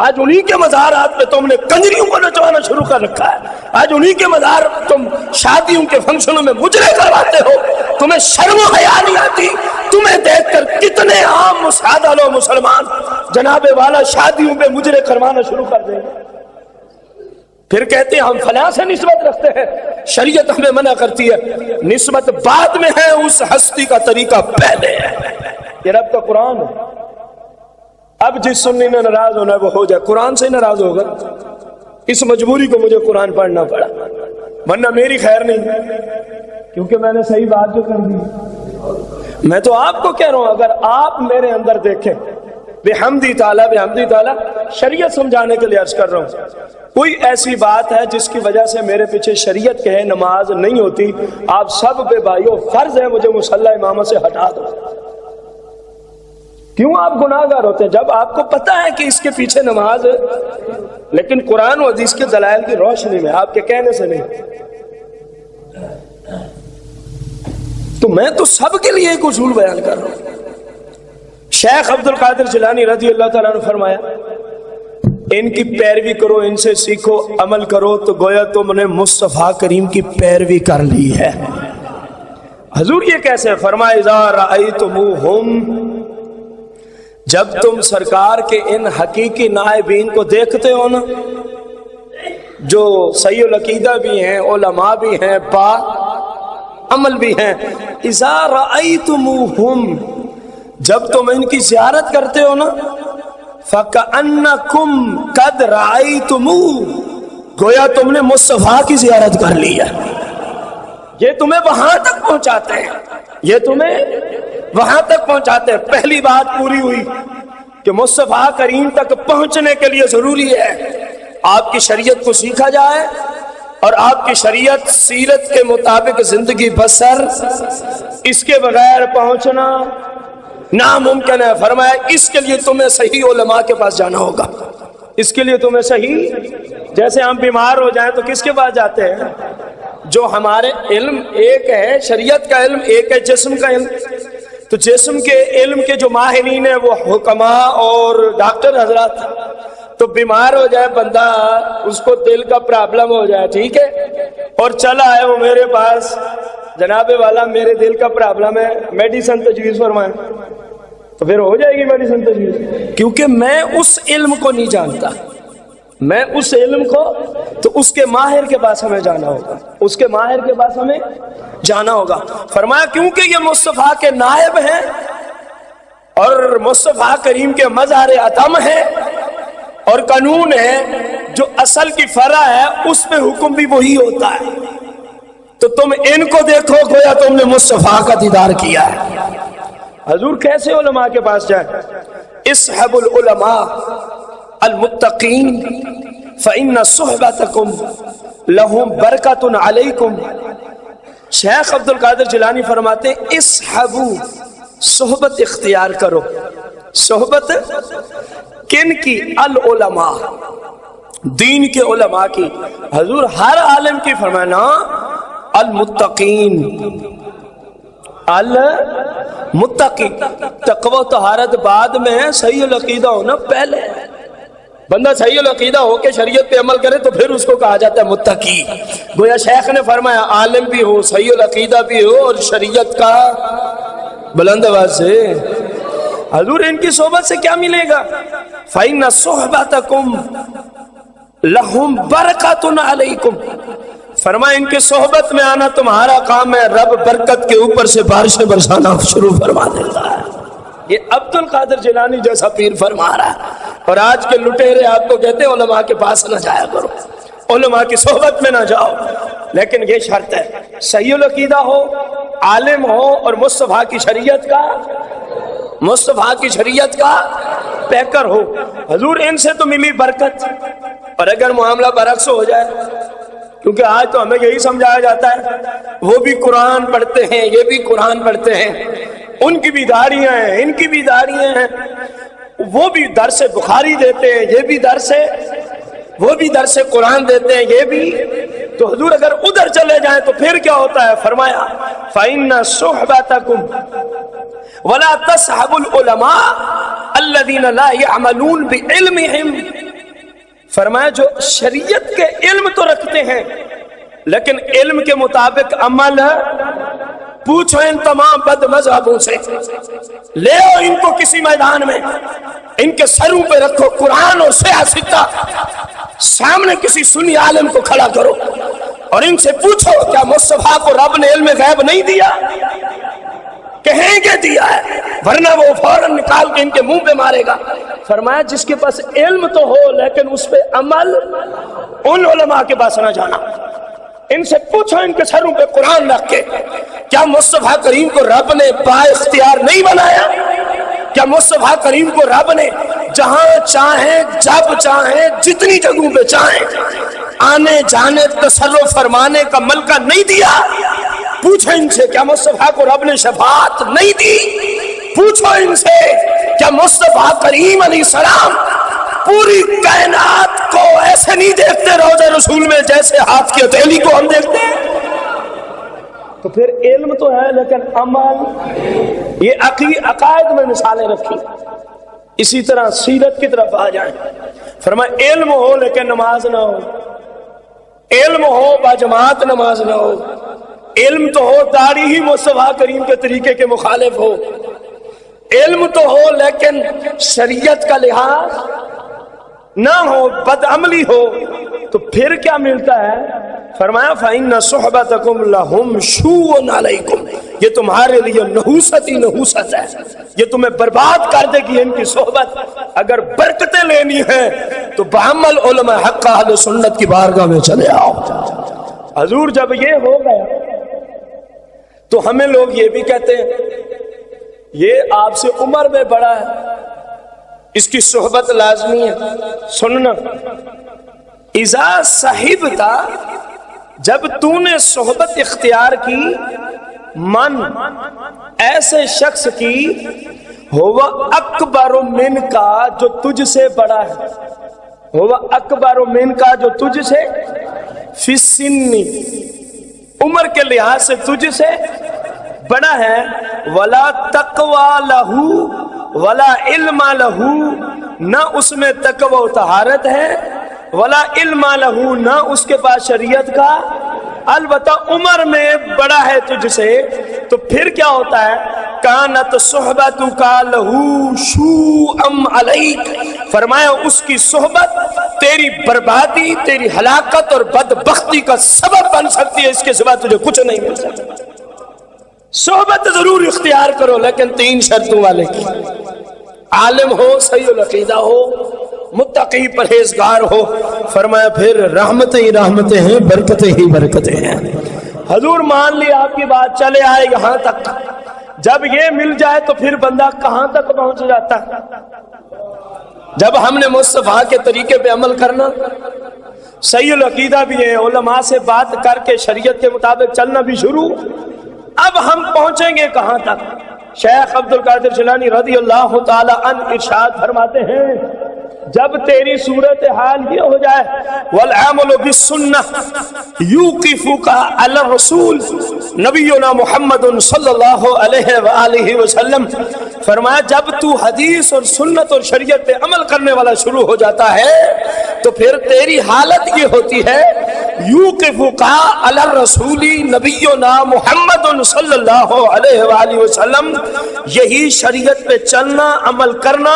آج انہی کے مزارات پہ تم نے کنجریوں کو نچوانا شروع کر رکھا ہے، آج انہی کے مزار تم شادیوں کے فنکشنوں میں مجرے کرواتے ہو، تمہیں شرم و حیا نہیں آتی؟ تمہیں دیکھ کر کتنے عام سادہ لو مسلمان جناب والا شادیوں پہ مجرے کروانا شروع کر دیں، پھر کہتے ہیں ہم فلاں سے نسبت رکھتے ہیں۔ شریعت ہمیں منع کرتی ہے، نسبت بعد میں ہے، اس ہستی کا طریقہ پہلے ہے۔ یہ رب کا قرآن ہے۔ اب جس سنی نے ناراض ہونا ہے وہ ہو جائے، قرآن سے ناراض ہوگا، اس مجبوری کو مجھے قرآن پڑھنا پڑا، ورنہ میری خیر نہیں، کیونکہ میں نے صحیح بات جو کر دی۔ میں تو آپ کو کہہ رہا ہوں، اگر آپ میرے اندر دیکھیں، بحمدی تعالیٰ شریعت سمجھانے کے لیے عرض کر رہا ہوں، کوئی ایسی بات ہے جس کی وجہ سے میرے پیچھے شریعت کہے نماز نہیں ہوتی، آپ سب پہ بھائیو فرض ہے مجھے مصلی امامت سے ہٹا دو۔ کیوں آپ گناہ گار ہوتے ہیں جب آپ کو پتا ہے کہ اس کے پیچھے نماز ہے، لیکن قرآن و حدیث کے دلائل کی روشنی میں، آپ کے کہنے سے نہیں۔ تو میں تو سب کے لیے ایک اصول بیان کر رہا ہوں۔ شیخ عبد القادر جیلانی رضی اللہ تعالیٰ نے فرمایا، ان کی پیروی کرو، ان سے سیکھو، عمل کرو تو گویا تم نے مصطفیٰ کریم کی پیروی کر لی ہے۔ حضور یہ کیسے؟ فرمایا اذا رأیتموہم، جب تم سرکار کے ان حقیقی نائبین کو دیکھتے ہو نا، جو صحیح العقیدہ بھی ہیں، علماء بھی ہیں، با عمل بھی ہیں، اذا رأیتموہم، جب تم ان کی زیارت کرتے ہو نا، فَكَأَنَّكُمْ قَدْ رَأَيْتُمُوهُ، گویا تم نے مصطفیٰ کی زیارت کر لی ہے۔ یہ تمہیں وہاں تک پہنچاتے ہیں، یہ تمہیں وہاں تک پہنچاتے ہیں۔ پہلی بات پوری ہوئی کہ مصطفیٰ کریم تک پہنچنے کے لیے ضروری ہے آپ کی شریعت کو سیکھا جائے، اور آپ کی شریعت سیرت کے مطابق زندگی بسر، اس کے بغیر پہنچنا ناممکن ہے۔ فرمایا اس کے لیے تمہیں صحیح علماء کے پاس جانا ہوگا، اس کے لیے تمہیں صحیح، جیسے ہم بیمار ہو جائیں تو کس کے پاس جاتے ہیں؟ جو ہمارے علم ایک ہے، شریعت کا علم ایک ہے، جسم کا علم، تو جسم کے علم کے جو ماہرین ہیں وہ حکماء اور ڈاکٹر حضرات۔ تو بیمار ہو جائے بندہ، اس کو دل کا پرابلم ہو جائے، ٹھیک ہے، اور چلا ہے وہ میرے پاس، جناب والا میرے دل کا پرابلم ہے، میڈیسن تجویز فرمائیں، تو پھر ہو جائے گی میڈیسن تجویز، کیونکہ میں اس علم کو نہیں جانتا، میں اس علم کو، تو اس کے ماہر کے پاس ہمیں جانا ہوگا، اس کے ماہر کے پاس ہمیں جانا ہوگا۔ فرمایا کیونکہ یہ مصطفیٰ کے نائب ہیں اور مصطفیٰ کریم کے مظہر اتم ہیں، اور قانون ہے جو اصل کی فرع ہے اس پہ حکم بھی وہی ہوتا ہے، تو تم ان کو دیکھو گویا تم نے مصطفیٰ کا دیدار کیا ہے۔ حضور کیسے علماء کے پاس جائیں؟ اسحب العلماء المتقین فإن صحبتکم لہم برکت علیکم۔ شیخ عبد القادر جیلانی فرماتے ہیں اسحبو، صحبت اختیار کرو، صحبت کن کی؟ العلماء، دین کے علماء کی۔ حضور ہر عالم کی فرمانا المتقین، المتقی، تقوی و طہارت بعد میں ہے، صحیح العقیدہ ہونا پہلے ہے۔ بندہ صحیح العقیدہ ہو کے شریعت پہ عمل کرے تو پھر اس کو کہا جاتا ہے متقی۔ گویا شیخ نے فرمایا عالم بھی ہو، صحیح العقیدہ بھی ہو، اور شریعت کا بلند آواز سے۔ حضور ان کی صحبت سے کیا ملے گا؟ فَإِنَّ صُحْبَتَكُمْ لَهُمْ بَرَكَةٌ عَلَيْكُمْ۔ فرمایا ان کے صحبت میں آنا تمہارا کام ہے، رب برکت کے اوپر سے بارشیں برسانا شروع فرما دیتا ہے۔ یہ عبد القادر جیلانی جیسا پیر فرما رہا ہے، اور آج کے لٹیرے آپ کو کہتے ہیں علماء کے پاس نہ جایا کرو، علماء کی صحبت میں نہ جاؤ، لیکن یہ شرط ہے صحیح العقیدہ ہو، عالم ہو اور مصطفیٰ کی شریعت کا پیکر ہو۔ حضور ان سے تو ملی برکت، اور اگر معاملہ برعکس ہو جائے، کیونکہ آج تو ہمیں یہی سمجھایا جاتا ہے وہ بھی قرآن پڑھتے ہیں، یہ بھی قرآن پڑھتے ہیں، ان کی بھی داڑیاں ہیں، ان کی بھی داڑیاں ہیں، وہ بھی درس بخاری دیتے ہیں، یہ بھی وہ بھی درس قرآن دیتے ہیں، یہ بھی۔ تو حضور اگر ادھر چلے جائیں تو پھر کیا ہوتا ہے؟ فرمایا فَإِنَّ صُحْبَتَكُمْ وَلَا تَصْحَبُ الْعُلَمَاءَ الَّذِينَ لَا يَعْمَلُونَ بِعِلْمِهِمْ، فرمایا جو شریعت کے علم تو رکھتے ہیں لیکن علم کے مطابق عمل پوچھو ان تمام بد مذہبوں سے، لے آؤ ان کو کسی میدان میں، ان کے سروں پہ رکھو قرآن اور سیاستہ، سامنے کسی سنی عالم کو کھڑا کرو اور ان سے پوچھو کیا مصطفیٰ کو رب نے علم غیب نہیں دیا؟ کہیں گے دیا ہے، ورنہ وہ فوراً نکال کے ان کے منہ پہ مارے گا۔ فرمایا جس کے پاس علم تو ہو لیکن اس پہ عمل، ان علماء کے پاس نہ جانا، ان سے پوچھو ان کے سروں پہ قرآن رکھ کے کیا مصطفیٰ کریم کو رب نے با اختیار نہیں بنایا؟ کیا مصطفیٰ کریم کو رب نے جہاں چاہیں جب چاہیں جتنی جگہوں پہ چاہیں آنے جانے تصرف فرمانے کا ملکہ نہیں دیا؟ پوچھو ان سے کیا مصطفیٰ کو رب نے شفاعت نہیں دی؟ پوچھو ان سے کیا مصطفیٰ کریم علیہ السلام پوری کائنات کو ایسے نہیں دیکھتے روضہ رسول میں جیسے ہاتھ کی ہتھیلی کو ہم دیکھتے ہیں؟ تو پھر علم تو ہے لیکن عمل، یہ عقائد میں مثالیں رکھی۔ اسی طرح سیرت کی طرف آ جائیں، فرمایا علم ہو لیکن نماز نہ ہو، علم ہو باجماعت نماز نہ ہو، علم تو ہو داڑھی ہی مصطفیٰ کریم کے طریقے کے مخالف ہو، علم تو ہو لیکن شریعت کا لحاظ نہ ہو، بدعملی ہو، تو پھر کیا ملتا ہے؟ فرمایا فَإِنَّ صُحْبَتَكُمْ لَهُمْ شُوءٌ عَلَيْكُمْ، یہ تمہارے لیے نحوست ہی نحوست ہے، یہ تمہیں برباد کر دے گی ان کی صحبت۔ اگر برکتیں لینی ہیں تو بعمل علماء حق اہل سنت کی بارگاہ میں چلے آؤ۔ حضور جب یہ ہو گیا تو ہمیں لوگ یہ بھی کہتے ہیں یہ آپ سے عمر میں بڑا ہے، اس کی صحبت لازمی ہے۔ سننا، اذا صحبتا، جب تو نے صحبت اختیار کی، من ایسے شخص کی ہوا اکبر من کا جو تجھ سے بڑا ہے، ہوا اکبر من کا جو تجھ سے، فی السن، عمر کے لحاظ سے تجھ سے بڑا ہے، ولا تقوی لہو ولا علم لہو، نہ اس میں تقوی و طہارت ہے، ولا علم لہو، نہ اس کے پاس شریعت کا، البتہ عمر میں بڑا ہے تجھ سے، تو پھر کیا ہوتا ہے؟ کانت صحبتک لہو شوءم علیک، فرمایا اس کی صحبت تیری بربادی، تیری ہلاکت اور بدبختی کا سبب بن سکتی ہے، اس کے سوا تجھے کچھ نہیں مل سکتا۔ صحبت ضرور اختیار کرو لیکن 3 شرطوں والے کی، عالم ہو، صحیح العقیدہ ہو، متقی پرہیزگار ہو، فرمایا پھر رحمتیں ہی رحمتیں ہیں، برکتیں ہی برکتیں ہیں۔ حضور مان لی آپ کی بات، چلے آئے یہاں تک، جب یہ مل جائے تو پھر بندہ کہاں تک پہنچ جاتا ہے؟ جب ہم نے مصطفیٰ کے طریقے پہ عمل کرنا، صحیح العقیدہ بھی ہے، علماء سے بات کر کے شریعت کے مطابق چلنا بھی شروع، اب ہم پہنچیں گے کہاں تک؟ شیخ عبد القادر جیلانی رضی اللہ تعالی عنہ ارشاد فرماتے ہیں جب تیری صورتحال یہ ہو جائے والعمل بالسنہ یوقفک علی الرسول نبینا محمد صلی اللہ علیہ وآلہ وسلم، فرمایا جب تو حدیث اور سنت اور شریعت پہ عمل کرنے والا شروع ہو جاتا ہے تو پھر تیری حالت یہ ہوتی ہے یوقفک علی الرسول نبینا محمد صلی اللہ علیہ وآلہ وسلم، یہی شریعت پہ چلنا عمل کرنا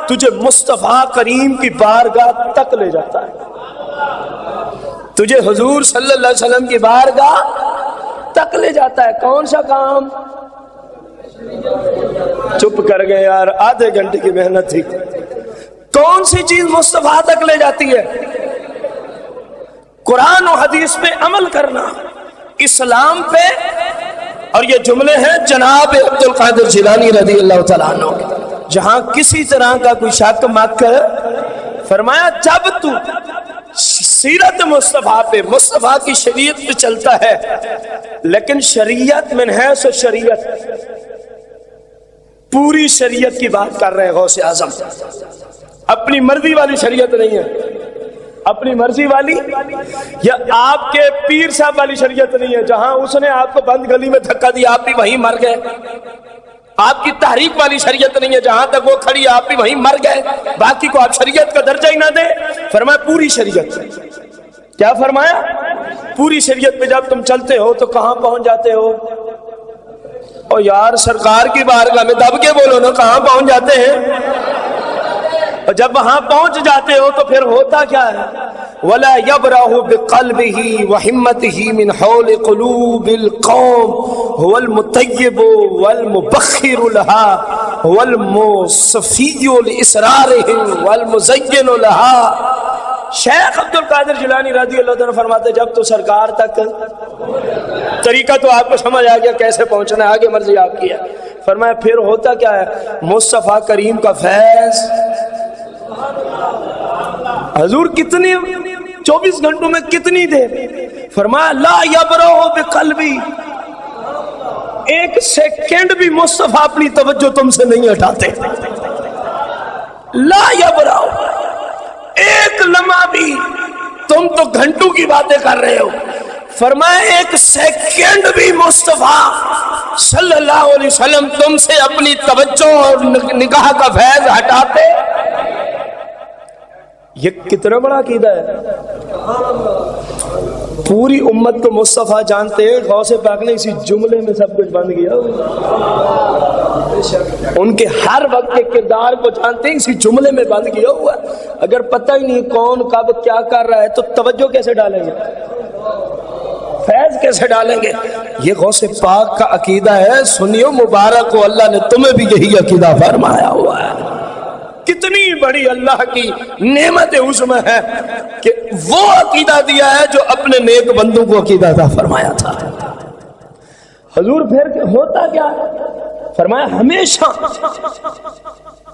تجھے مصطفیٰ کریم کی بارگاہ تک لے جاتا ہے، تجھے حضور صلی اللہ علیہ وسلم کی بارگاہ تک لے جاتا ہے۔ کون سا کام؟ چپ کر گئے یار، آدھے گھنٹے کی محنت تھی۔ کون سی چیز مصطفیٰ تک لے جاتی ہے؟ قرآن و حدیث پہ عمل کرنا، اسلام پہ. اور یہ جملے ہیں جناب عبد القادر جیلانی رضی اللہ تعالیٰ عنہ کے، جہاں کسی طرح کا کوئی شک مک. فرمایا جب تو سیرت مصطفیٰ پہ، مصطفیٰ کی شریعت پہ چلتا ہے، لیکن شریعت من حیث شریعت، پوری شریعت کی بات کر رہے ہیں غوث اعظم، اپنی مرضی والی شریعت نہیں ہے، اپنی مرضی والی یا آپ کے پیر صاحب والی شریعت نہیں ہے جہاں اس نے آپ کو بند گلی میں دھکا دیا آپ بھی وہیں مر گئے. آپ کی تحریک والی شریعت نہیں ہے جہاں تک وہ کھڑی آپ بھی وہیں مر گئے، باقی کو آپ شریعت کا درجہ ہی نہ دیں. فرمایا پوری شریعت. کیا فرمایا؟ پوری شریعت پہ جب تم چلتے ہو تو کہاں پہنچ جاتے ہو؟ او یار سرکار کی بارگاہ میں دب کے بولو نا، کہاں پہنچ جاتے ہیں؟ اور جب وہاں پہنچ جاتے ہو تو پھر ہوتا کیا ہے؟ وَلَا يَبْرَهُ بِقَلْبِهِ وَحِمَّتِهِ مِنْ حَوْلِ قُلُوبِ الْقَوْمِ هُوَ الْمُطَيِّبُ وَالْمُبَخِّرُ لَهَا وَالْمُصَفِّيُّ لِإِسْرَارِهِمْ وَالْمُزَيِّنُ لَهَا. شیخ عبد القادر جیلانی رضی اللہ عنہ فرماتے جب تو سرکار تک، طریقہ تو آپ کو سمجھ آ گیا کیسے پہنچنا ہے، آگے مرضی آپ کی ہے. فرمایا پھر ہوتا کیا ہے؟ مصطفیٰ کریم کا فیض. حضور کتنی 24 گھنٹوں میں کتنی دیر؟ فرمایا لا یبرہ بقلبی، ایک سیکنڈ بھی مصطفیٰ اپنی توجہ تم سے نہیں ہٹاتے. لا یبرہ، ایک لمحہ بھی. تم تو گھنٹوں کی باتیں کر رہے ہو، فرمایا ایک سیکنڈ بھی مصطفیٰ صلی اللہ علیہ وسلم تم سے اپنی توجہ اور نگاہ کا فیض ہٹاتے. یہ کتنا بڑا عقیدہ ہے. پوری امت کو مصطفیٰ جانتے ہیں، غوث پاک نے اسی جملے میں سب کچھ بند کیا. ان کے ہر وقت کے کردار کو جانتے ہیں، اسی جملے میں بند کیا ہوا. اگر پتہ ہی نہیں کون کب کیا کر رہا ہے تو توجہ کیسے ڈالیں گے، فیض کیسے ڈالیں گے؟ یہ غوث پاک کا عقیدہ ہے. سنیو مبارک ہو، اللہ نے تمہیں بھی یہی عقیدہ فرمایا ہوا ہے. کتنی بڑی اللہ کی نعمت عظیم ہے کہ وہ عقیدہ دیا ہے جو اپنے نیک بندوں کو عقیدہ عطا فرمایا تھا. حضور پھر ہوتا کیا؟ فرمایا ہمیشہ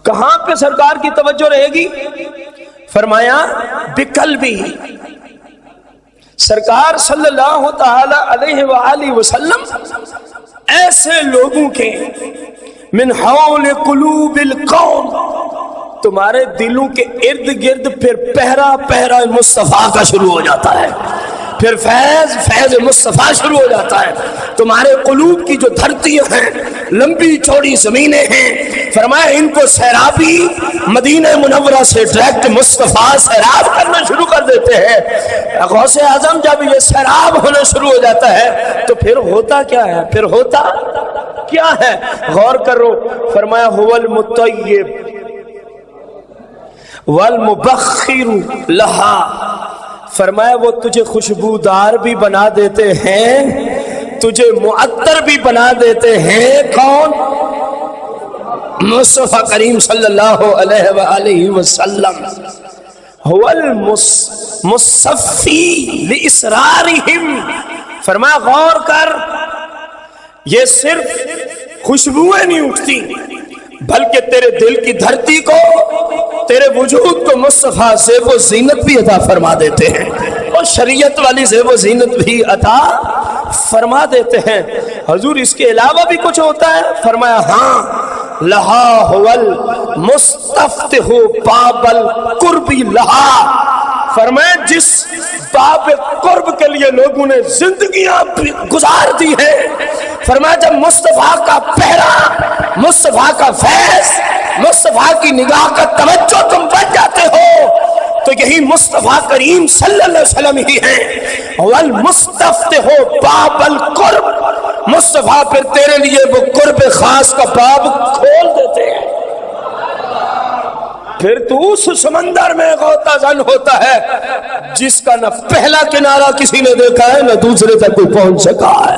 کہاں پہ سرکار کی توجہ رہے گی؟ فرمایا بقلبی. سرکار صلی اللہ تعالی علیہ وآلہ وسلم ایسے لوگوں کے من حول قلوب القوم، تمہارے دلوں کے ارد گرد پھر پہرا پہرا مصطفیٰ کا شروع ہو جاتا ہے، پھر فیض مصطفیٰ شروع ہو جاتا ہے. تمہارے قلوب کی جو دھرتیاں ہیں، لمبی چوڑی زمینیں ہیں، فرمایا ان کو سیرابی مدینہ منورہ سے ڈائریکٹ مصطفیٰ سیراب کرنا شروع کر دیتے ہیں. غوث اعظم جب یہ سیراب ہونا شروع ہو جاتا ہے تو پھر ہوتا کیا ہے؟ پھر ہوتا کیا ہے؟ غور کرو. فرمایا هو المطیب والمبخر لہا. فرمایا وہ تجھے خوشبودار بھی بنا دیتے ہیں، تجھے معطر بھی بنا دیتے ہیں. کون؟ مصطفیٰ کریم صلی اللہ علیہ وآلہ وسلم. هو المصفی لاسرارہم. فرمایا غور کر، یہ صرف خوشبوئیں نہیں اٹھتی بلکہ تیرے دل کی دھرتی کو، تیرے وجود کو مصطفیٰ زیب و زینت بھی عطا فرما دیتے ہیں، اور شریعت والی زیب و زینت بھی عطا فرما دیتے ہیں. حضور اس کے علاوہ بھی کچھ ہوتا ہے؟ فرمایا ہاں، لہا ہول مستفتح باب القرب لہا. فرمایا جس باب قرب کے لیے لوگوں نے زندگیاں گزار دی ہیں، فرمایا جب مصطفیٰ کا پہرا، مصطفیٰ کا فیض، مصطفیٰ کی نگاہ کا توجہ تم بن جاتے ہو تو یہی مصطفیٰ کریم صلی اللہ علیہ وسلم ہی ہیں. والمستفتح باب القرب. مصطفیٰ پھر تیرے لیے وہ قرب خاص کا باب کھول دیتے ہیں. پھر تو اس سمندر میں غوطہ زن ہوتا ہے جس کا نہ پہلا کنارہ کسی نے دیکھا ہے نہ دوسرے تک کوئی پہنچ سکا ہے.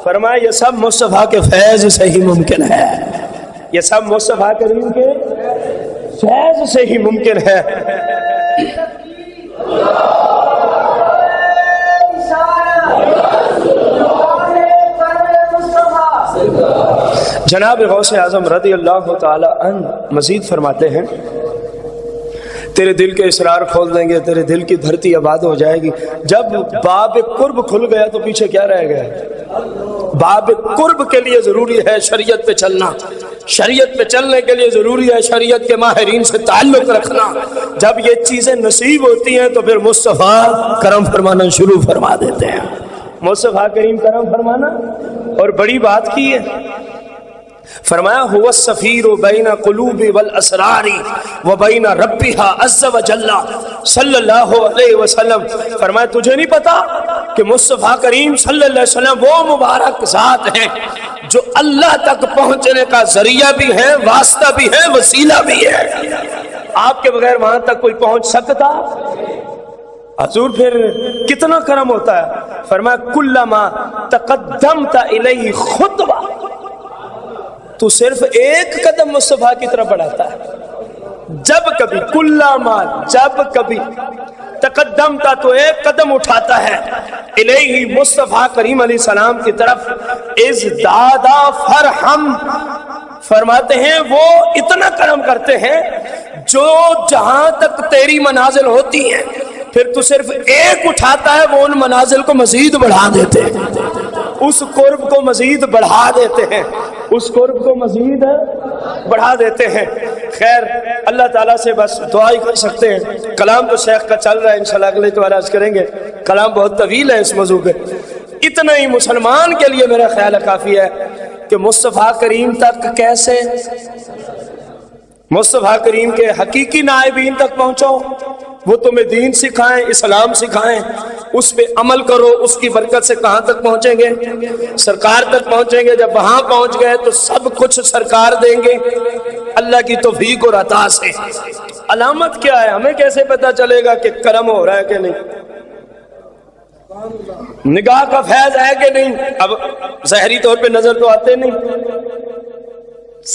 فرمایا یہ سب مصطفیٰ کے فیض سے ہی ممکن ہے، یہ سب مصطفیٰ کریم کے فیض سے ہی ممکن ہے. جناب غوث اعظم رضی اللہ تعالی عنہ مزید فرماتے ہیں تیرے دل کے اسرار کھول دیں گے، تیرے دل کی دھرتی آباد ہو جائے گی۔ جب باب قرب کھل گیا تو پیچھے کیا رہ گیا؟ باب قرب کے لیے ضروری ہے شریعت پہ چلنا، شریعت پہ چلنے کے لیے ضروری ہے شریعت کے ماہرین سے تعلق رکھنا۔ جب یہ چیزیں نصیب ہوتی ہیں تو پھر مصطفیٰ کرم فرمانا شروع فرما دیتے ہیں۔ مصطفیٰ کریم کرم فرمانا، اور بڑی بات کی ہے، فرمایا هو السفیر بین قلوب والاسرار وبین ربها عز وجل صلی اللہ علیہ وسلم۔ فرمایا تجھے نہیں پتا کہ مصطفیٰ کریم صلی اللہ علیہ وسلم وہ مبارک ذات ہیں جو اللہ تک پہنچنے کا ذریعہ بھی ہے، واسطہ بھی ہے، وسیلہ بھی ہے۔ آپ کے بغیر وہاں تک کوئی پہنچ سکتا؟ حضور پھر کتنا کرم ہوتا ہے، فرمایا کلما تقدمت الیہ خطوہ، تو صرف ایک قدم مصطفیٰ کی طرف بڑھاتا ہے۔ جب کبھی کلما، جب کبھی تقدمتا، تو ایک قدم اٹھاتا ہے الیہ مصطفیٰ کریم علیہ السلام کی طرف، ازدادا فرحم، فرماتے ہیں وہ اتنا کرم کرتے ہیں جو جہاں تک تیری منازل ہوتی ہیں پھر تو صرف ایک اٹھاتا ہے وہ ان منازل کو مزید بڑھا دیتے ہیں، اس قرب کو مزید بڑھا دیتے ہیں، اس قرب کو مزید بڑھا دیتے ہیں۔ خیر اللہ تعالیٰ سے بس دعا ہی کر سکتے ہیں۔ کلام تو شیخ کا چل رہا ہے، انشاءاللہ اگلے اتوار عرض کریں گے، کلام بہت طویل ہے اس موضوع پہ۔ اتنا ہی مسلمان کے لیے میرا خیال ہے کافی ہے کہ مصطفیٰ کریم تک کیسے، مصطفیٰ کریم کے حقیقی نائبین تک پہنچو، وہ تمہیں دین سکھائیں، اسلام سکھائیں، اس پہ عمل کرو، اس کی برکت سے کہاں تک پہنچیں گے؟ سرکار تک پہنچیں گے۔ جب وہاں پہنچ گئے تو سب کچھ سرکار دیں گے اللہ کی توفیق اور عطا سے۔ علامت کیا ہے؟ ہمیں کیسے پتہ چلے گا کہ کرم ہو رہا ہے کہ نہیں؟ نگاہ کا فیض ہے کہ نہیں؟ اب ظاہری طور پہ نظر تو آتے نہیں،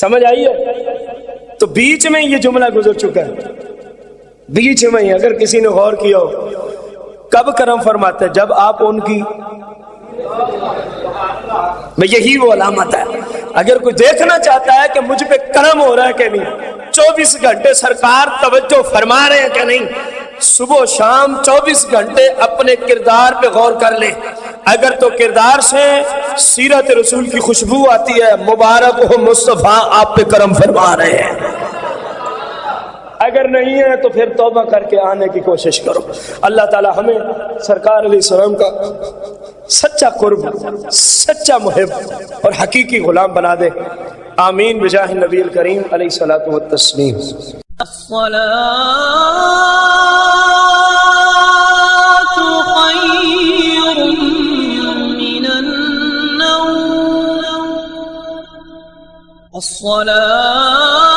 سمجھ آئی ہے؟ تو بیچ میں یہ جملہ گزر چکا ہے، بیچ میں ہی اگر کسی نے غور کیا ہو، کب کرم فرماتے؟ جب آپ ان کی، یہی وہ علامت ہے۔ اگر کوئی دیکھنا چاہتا ہے کہ مجھ پہ کرم ہو رہا ہے کہ نہیں، 24 گھنٹے سرکار توجہ فرما رہے ہیں کہ نہیں، صبح و شام 24 گھنٹے اپنے کردار پہ غور کر لیں۔ اگر تو کردار سے سیرت رسول کی خوشبو آتی ہے، مبارک ہو مصطفیٰ آپ پہ کرم فرما رہے ہیں۔ اگر نہیں ہے تو پھر توبہ کر کے آنے کی کوشش کرو۔ اللہ تعالی ہمیں سرکار علیہ السلام کا سچا قرب، سچا محب اور حقیقی غلام بنا دے۔ آمین بجاہ النبی الکریم علیہ الصلوۃ والتسلیم۔ الصلاة